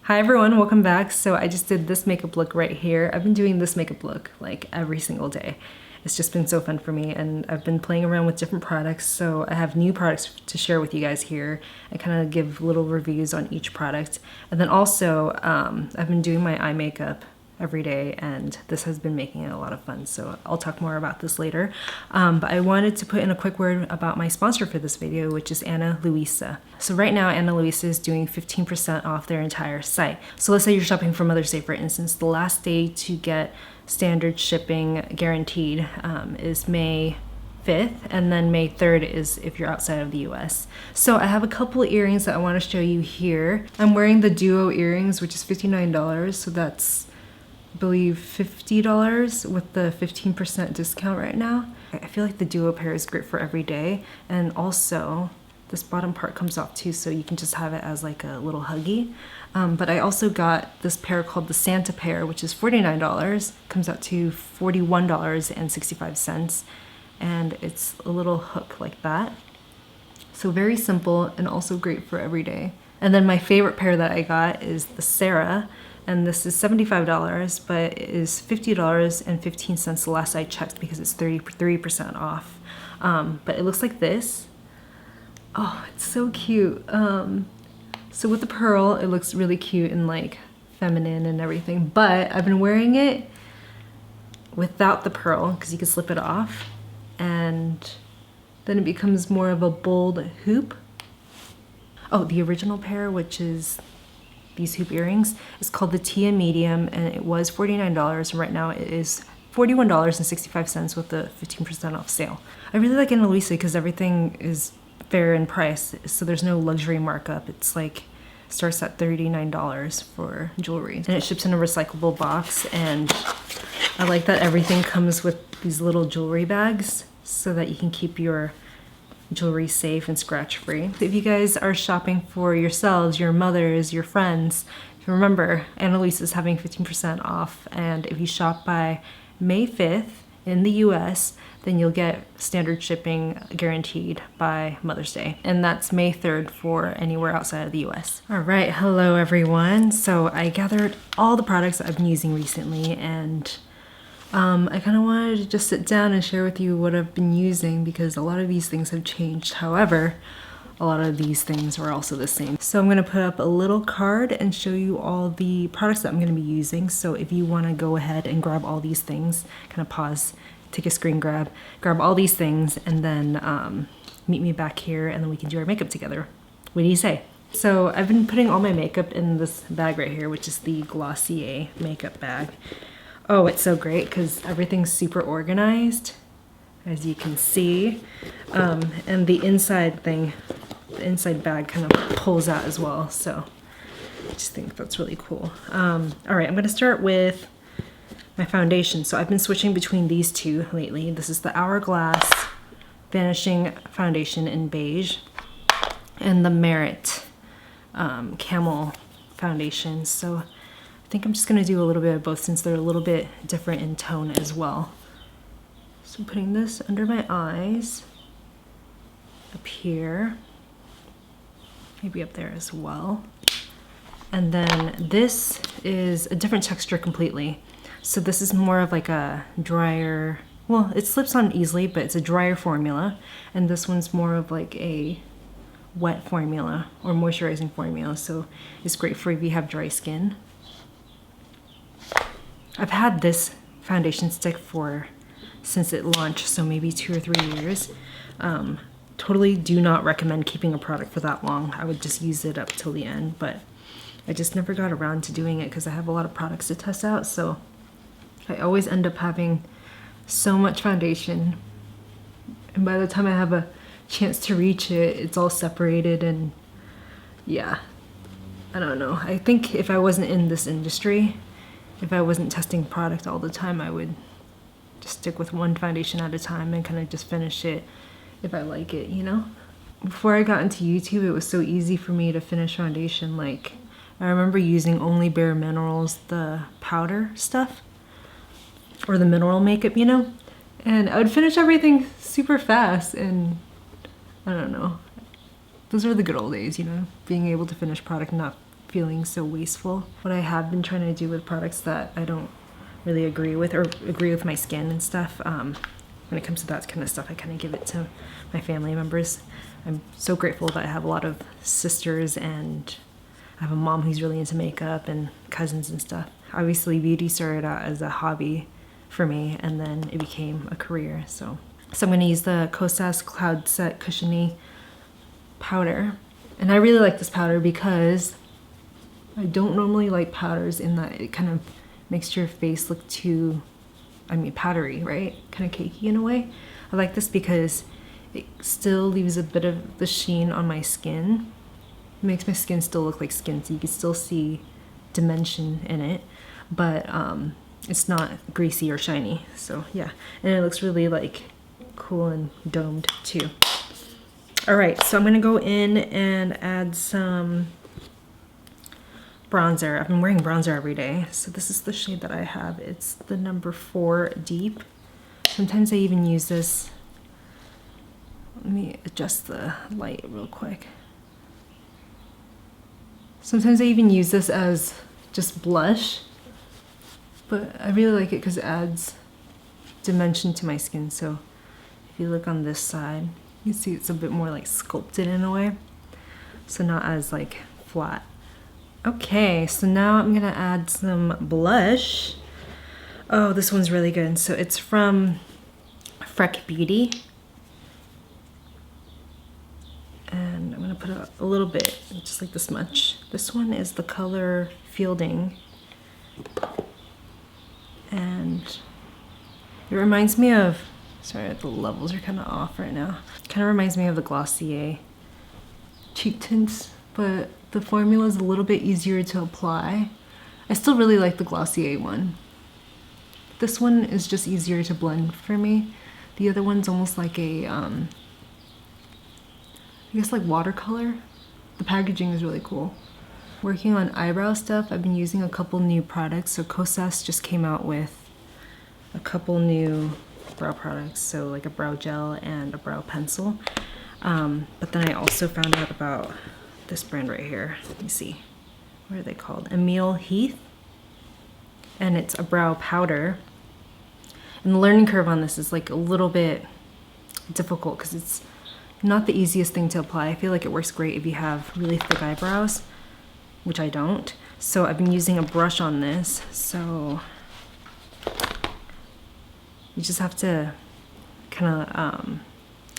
Hi everyone, welcome back. So I just did this makeup look right here. I've been doing this makeup look like every single day. It's just been so fun for me, and I've been playing around with different products, so I have new products to share with you guys here and kind of give little reviews on each product. And then also, I've been doing my eye makeup every day, and this has been making it a lot of fun, so I'll talk more about this later. But I wanted to put in a quick word about my sponsor for this video, which is Ana Luisa. So right now, Ana Luisa is doing 15% off their entire site. So let's say you're shopping from Mother's Day, for instance. The last day to get standard shipping guaranteed is May 5th, and then May 3rd is if you're outside of the US. So I have a couple of earrings that I want to show you here. I'm wearing the duo earrings, which is $59, so that's, I believe, $50 with the 15% discount right now. I feel like the duo pair is great for every day, and also this bottom part comes off too, so you can just have it as like a little huggy. But I also got this pair called the Santa pair, which is $49, comes out to $41.65, and it's a little hook like that. So very simple and also great for every day. And then my favorite pair that I got is the Sarah, and this is $75, but it is $50.15 the last I checked because it's 33% off. But it looks like this. Oh, it's so cute. So with the pearl, it looks really cute and like feminine and everything, but I've been wearing it without the pearl because you can slip it off, and then it becomes more of a bold hoop. Oh, the original pair, which is these hoop earrings, is called the Tia Medium, and it was $49, and right now it is $41.65 with the 15% off sale. I really like Ana Luisa because everything is fair in price, so there's no luxury markup. It's like starts at $39 for jewelry, and it ships in a recyclable box. And I like that everything comes with these little jewelry bags so that you can keep your jewelry safe and scratch free. If you guys are shopping for yourselves, your mothers, your friends, remember Ana Luisa is having 15% off, and if you shop by May 5th in the US, then you'll get standard shipping guaranteed by Mother's Day. And that's May 3rd for anywhere outside of the US. All right, hello everyone. So I gathered all the products that I've been using recently, and I kind of wanted to just sit down and share with you what I've been using because a lot of these things have changed. However, a lot of these things are also the same. So I'm gonna put up a little card and show you all the products that I'm gonna be using. So if you wanna go ahead and grab all these things, kind of pause, take a screen grab all these things, and then meet me back here, and then we can do our makeup together. What do you say? So I've been putting all my makeup in this bag right here, which is the Glossier makeup bag. Oh, it's so great because everything's super organized, as you can see. And the inside thing, the inside bag kind of pulls out as well. So I just think that's really cool. All right, I'm gonna start with my foundation. So I've been switching between these two lately. This is the Hourglass Vanishing Foundation in beige, and the Merit Camel Foundation. So I think I'm just gonna do a little bit of both since they're a little bit different in tone as well. So I'm putting this under my eyes, up here, maybe up there as well. And then this is a different texture completely. So this is more of like a drier, well, it slips on easily, but it's a drier formula. And this one's more of like a wet formula or moisturizing formula. So it's great for if you have dry skin. I've had this foundation stick since it launched, so maybe 2 or 3 years. Totally do not recommend keeping a product for that long. I would just use it up till the end, but I just never got around to doing it because I have a lot of products to test out. So I always end up having so much foundation, and by the time I have a chance to reach it, it's all separated, and yeah, I don't know. I think if I wasn't in this industry, if I wasn't testing product all the time, I would just stick with one foundation at a time and kind of just finish it if I like it, you know? Before I got into YouTube, it was so easy for me to finish foundation. Like, I remember using only Bare Minerals, the powder stuff, or the mineral makeup, you know? And I would finish everything super fast, and I don't know. Those are the good old days, you know? Being able to finish product, not feeling so wasteful. What I have been trying to do with products that I don't really agree with or agree with my skin and stuff, when it comes to that kind of stuff, I kind of give it to my family members. I'm so grateful that I have a lot of sisters, and I have a mom who's really into makeup and cousins and stuff. Obviously, beauty started out as a hobby for me, and then it became a career. So I'm going to use the Kosas Cloud Set Cushiony powder. And I really like this powder because I don't normally like powders in that it kind of makes your face look too, powdery, right? Kind of cakey in a way. I like this because it still leaves a bit of the sheen on my skin. It makes my skin still look like skin, so you can still see dimension in it, but it's not greasy or shiny. So yeah, and it looks really like cool and domed too. All right, so I'm gonna go in and add some bronzer. I've been wearing bronzer every day, so this is the shade that I have. It's the number 4 Deep. Sometimes I even use this. Let me adjust the light real quick. Sometimes I even use this as just blush, but I really like it because it adds dimension to my skin. So if you look on this side, you see it's a bit more like sculpted in a way, so not as like flat. Okay, so now I'm gonna add some blush. Oh, this one's really good. So it's from Freck Beauty. And I'm gonna put a little bit, just like this much. This one is the color Fielding. And it reminds me of, sorry, the levels are kind of off right now. It kind of reminds me of the Glossier cheek tints, but the formula is a little bit easier to apply. I still really like the Glossier one. This one is just easier to blend for me. The other one's almost like a, I guess like watercolor. The packaging is really cool. Working on eyebrow stuff, I've been using a couple new products. So Kosas just came out with a couple new brow products. So like a brow gel and a brow pencil. But then I also found out about this brand right here. Let me see. What are they called? Emile Heath. And it's a brow powder. And the learning curve on this is like a little bit difficult because it's not the easiest thing to apply. I feel like it works great if you have really thick eyebrows, which I don't. So I've been using a brush on this. So you just have to kind of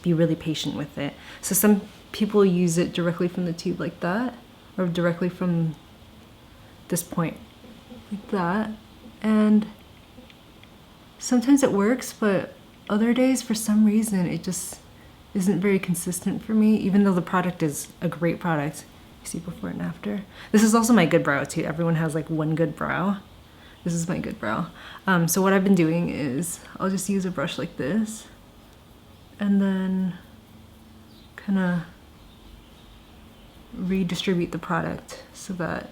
be really patient with it. So some people use it directly from the tube like that, or directly from this point like that. And sometimes it works, but other days for some reason it just isn't very consistent for me, even though the product is a great product. You see before and after. This is also my good brow too. Everyone has like one good brow. This is my good brow. So what I've been doing is I'll just use a brush like this and then kind of redistribute the product so that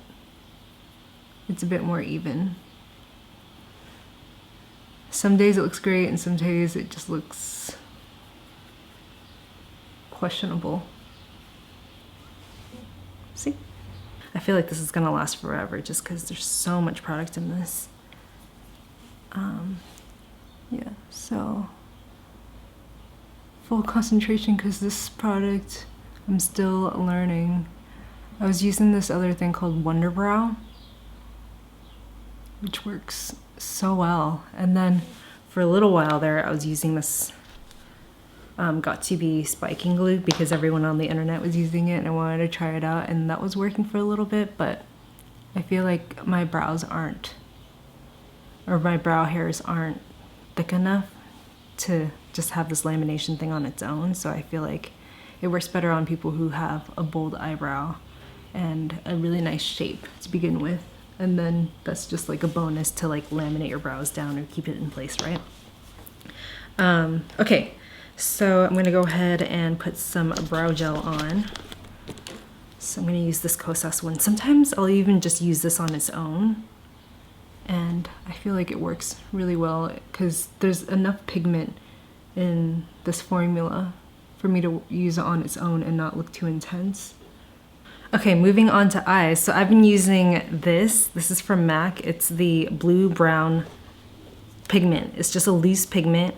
it's a bit more even. Some days it looks great and some days it just looks questionable. See? I feel like this is gonna last forever just because there's so much product in this. Yeah, so full concentration because this product I'm still learning. I was using this other thing called Wonder Brow, which works so well. And then for a little while there I was using this Got2b spiking glue because everyone on the internet was using it and I wanted to try it out, and that was working for a little bit, but I feel like my brows aren't, or my brow hairs aren't thick enough to just have this lamination thing on its own. So I feel like it works better on people who have a bold eyebrow and a really nice shape to begin with, and then that's just like a bonus to like laminate your brows down or keep it in place, right? Okay, so I'm gonna go ahead and put some brow gel on. So I'm gonna use this Kosas one. Sometimes I'll even just use this on its own, and I feel like it works really well because there's enough pigment in this formula for me to use it on its own and not look too intense. Okay, moving on to eyes. So I've been using this. This is from MAC. It's the blue brown pigment. It's just a loose pigment.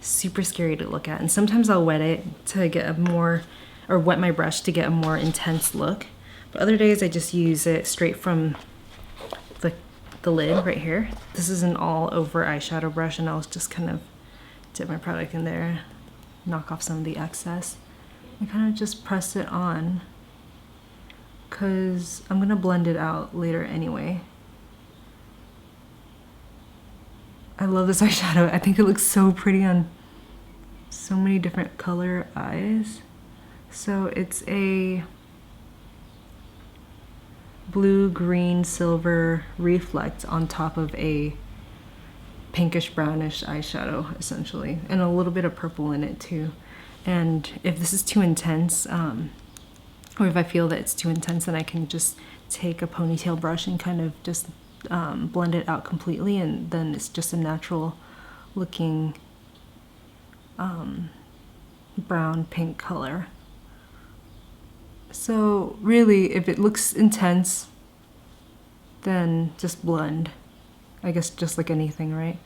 Super scary to look at. And sometimes I'll wet it to get a more, or wet my brush to get a more intense look. But other days I just use it straight from the lid right here. This is an all over eyeshadow brush, and I'll just kind of dip my product in there, knock off some of the excess, and kind of just press it on, because I'm gonna blend it out later anyway. I love this eyeshadow. I think it looks so pretty on so many different color eyes. So it's a blue, green, silver reflect on top of a pinkish brownish eyeshadow, essentially, and a little bit of purple in it too. And if this is too intense, or if I feel that it's too intense, then I can just take a ponytail brush and kind of just blend it out completely, and then it's just a natural looking brown pink color. So really, if it looks intense, then just blend. I guess just like anything, right?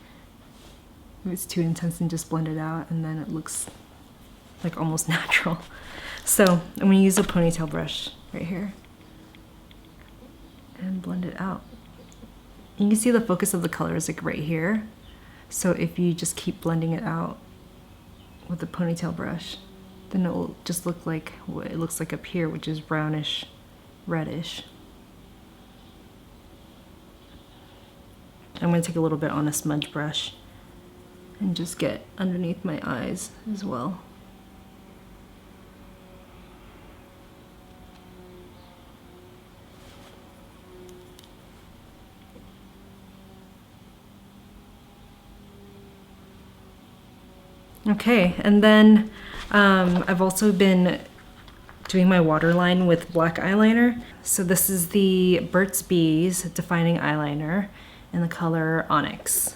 If it's too intense, then just blend it out, and then it looks like almost natural. So I'm gonna use a ponytail brush right here and blend it out. You can see the focus of the color is like right here. So if you just keep blending it out with the ponytail brush, then it will just look like what it looks like up here, which is brownish, reddish. I'm gonna take a little bit on a smudge brush and just get underneath my eyes as well. Okay, and then I've also been doing my waterline with black eyeliner. So this is the Burt's Bees Defining Eyeliner in the color Onyx.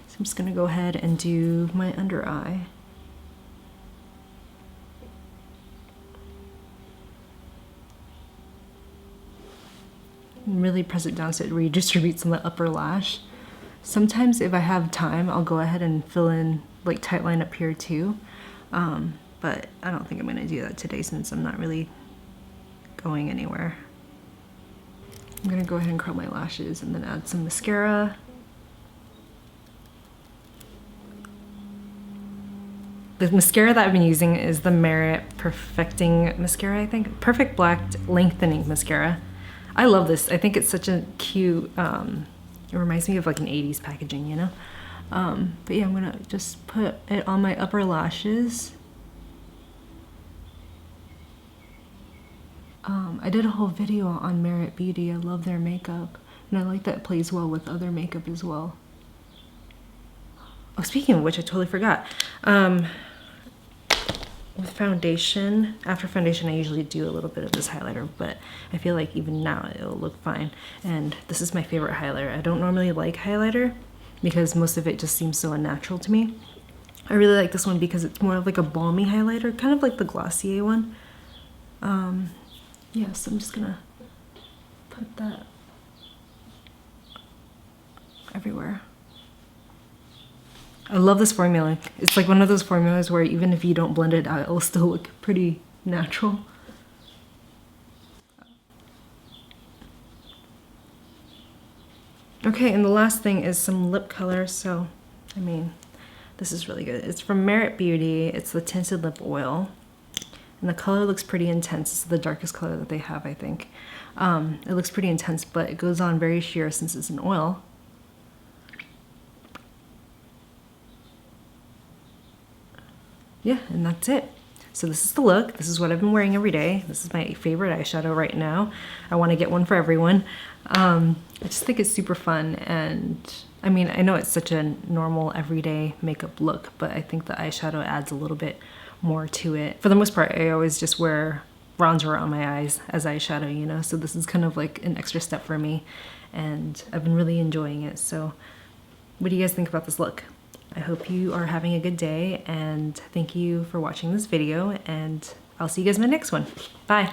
So I'm just gonna go ahead and do my under eye. And really press it down so it redistributes on the upper lash. Sometimes if I have time, I'll go ahead and fill in like tight line up here too. But I don't think I'm gonna do that today since I'm not really going anywhere. I'm gonna go ahead and curl my lashes and then add some mascara. The mascara that I've been using is the Merit Perfecting Mascara, I think. Perfect Black Lengthening Mascara. I love this. I think it's such a cute, it reminds me of like an 80s packaging, you know? But yeah, I'm gonna just put it on my upper lashes. I did a whole video on Merit Beauty. I love their makeup, and I like that it plays well with other makeup as well. Oh, speaking of which, I totally forgot. With foundation, after foundation, I usually do a little bit of this highlighter, but I feel like even now it'll look fine. And this is my favorite highlighter. I don't normally like highlighter because most of it just seems so unnatural to me. I really like this one because it's more of like a balmy highlighter, kind of like the Glossier one. Yeah, so I'm just gonna put that everywhere. I love this formula. It's like one of those formulas where even if you don't blend it out, it'll still look pretty natural. Okay, and the last thing is some lip color. So, I mean, this is really good. It's from Merit Beauty. It's the Tinted Lip Oil. And the color looks pretty intense. It's the darkest color that they have, I think. It looks pretty intense, but it goes on very sheer since it's an oil. Yeah, and that's it. So this is the look. This is what I've been wearing every day. This is my favorite eyeshadow right now. I want to get one for everyone. I just think it's super fun, and I mean, I know it's such a normal everyday makeup look, but I think the eyeshadow adds a little bit more to it. For the most part, I always just wear bronzer on my eyes as eyeshadow, you know, so this is kind of like an extra step for me, and I've been really enjoying it. So what do you guys think about this look? I hope you are having a good day, and thank you for watching this video, and I'll see you guys in my next one. Bye!